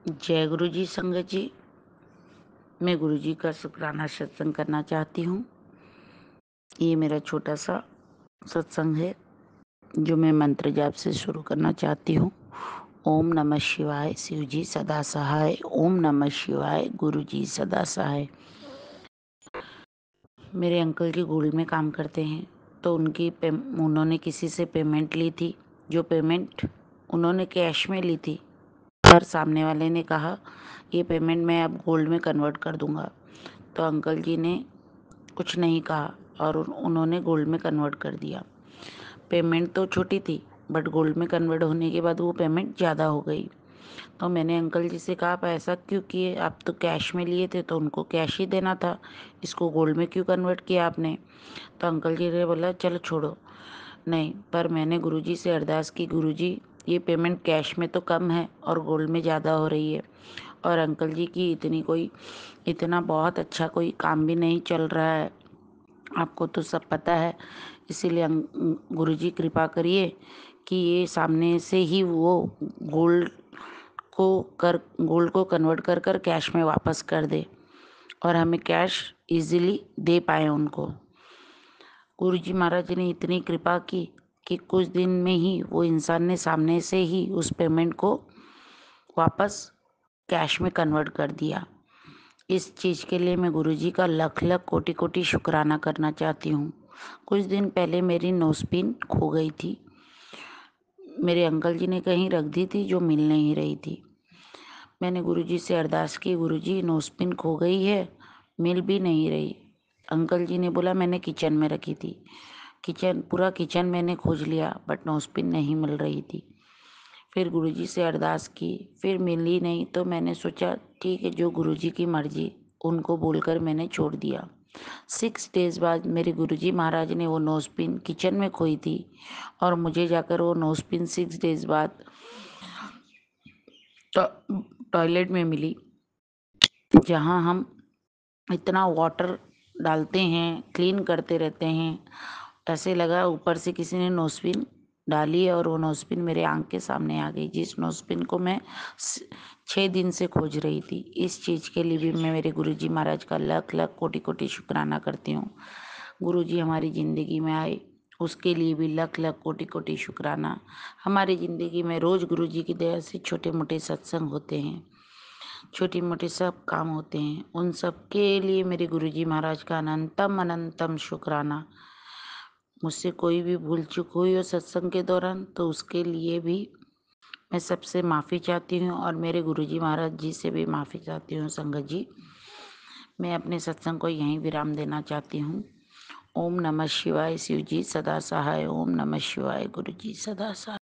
जय गुरु जी संगत जी। मैं गुरु जी का शुक्राना सत्संग करना चाहती हूँ। ये मेरा छोटा सा सत्संग है जो मैं मंत्र जाप से शुरू करना चाहती हूँ। ओम नमः शिवाय, शिव जी सदा सहाय। ओम नमः शिवाय, गुरु जी सदा सहाय। मेरे अंकल जी गोल्ड में काम करते हैं, तो उन्होंने किसी से पेमेंट ली थी। जो पेमेंट उन्होंने कैश में ली थी, पर सामने वाले ने कहा ये पेमेंट मैं अब गोल्ड में कन्वर्ट कर दूंगा। तो अंकल जी ने कुछ नहीं कहा और उन्होंने गोल्ड में कन्वर्ट कर दिया। पेमेंट तो छोटी थी, बट गोल्ड में कन्वर्ट होने के बाद वो पेमेंट ज़्यादा हो गई। तो मैंने अंकल जी से कहा आप ऐसा क्यों किए, आप तो कैश में लिए थे तो उनको कैश ही देना था, इसको गोल्ड में क्यों कन्वर्ट किया आपने। तो अंकल जी ने बोला चलो छोड़ो, नहीं पर मैंने गुरुजी से अरदास की, गुरुजी ये पेमेंट कैश में तो कम है और गोल्ड में ज़्यादा हो रही है, और अंकल जी की इतना बहुत अच्छा कोई काम भी नहीं चल रहा है, आपको तो सब पता है। इसीलिए गुरुजी कृपा करिए कि ये सामने से ही वो गोल्ड गोल्ड को कन्वर्ट कर कर कैश में वापस कर दे और हमें कैश इजीली दे पाए उनको। गुरुजी महाराज ने इतनी कृपा की कि कुछ दिन में ही वो इंसान ने सामने से ही उस पेमेंट को वापस कैश में कन्वर्ट कर दिया। इस चीज़ के लिए मैं गुरुजी का लख लख कोटि कोटि शुक्राना करना चाहती हूँ। कुछ दिन पहले मेरी नोज़पिन खो गई थी, मेरे अंकल जी ने कहीं रख दी थी जो मिल नहीं रही थी। मैंने गुरुजी से अरदास की, गुरुजी नोज़पिन खो गई है, मिल भी नहीं रही। अंकल जी ने बोला मैंने किचन में रखी थी। पूरा किचन मैंने खोज लिया बट नोज़पिन नहीं मिल रही थी। फिर गुरुजी से अरदास की, फिर मिली नहीं, तो मैंने सोचा ठीक है जो गुरुजी की मर्जी, उनको बोलकर मैंने छोड़ दिया। 6 डेज बाद मेरे गुरुजी महाराज ने वो नोज़पिन किचन में खोई थी और मुझे जाकर वो नोज़पिन 6 डेज बाद टॉयलेट में मिली, जहाँ हम इतना वाटर डालते हैं, क्लीन करते रहते हैं। ऐसे लगा ऊपर से किसी ने नोज़पिन डाली है और वो नोज़पिन मेरे आँख के सामने आ गई, जिस नोज़पिन को मैं 6 दिन से खोज रही थी। इस चीज़ के लिए भी मैं मेरे गुरुजी महाराज का लख लख कोटि कोटि शुक्राना करती हूँ। गुरुजी हमारी ज़िंदगी में आए उसके लिए भी लख लख कोटि कोटि शुक्राना। हमारी ज़िंदगी में रोज़ गुरुजी की दया से छोटे मोटे सत्संग होते हैं, छोटी मोटी सब काम होते हैं, उन सब के लिए मेरे गुरुजी महाराज का अनंतम अनंतम शुक्राना। मुझसे कोई भी भूल चूक हुई हो सत्संग के दौरान तो उसके लिए भी मैं सबसे माफ़ी चाहती हूँ और मेरे गुरुजी महाराज जी से भी माफ़ी चाहती हूँ। संगत जी, मैं अपने सत्संग को यहीं विराम देना चाहती हूँ। ओम नमः शिवाय, शिव जी सदा सहाय। ओम नमः शिवाय, गुरु जी सदा सहाय।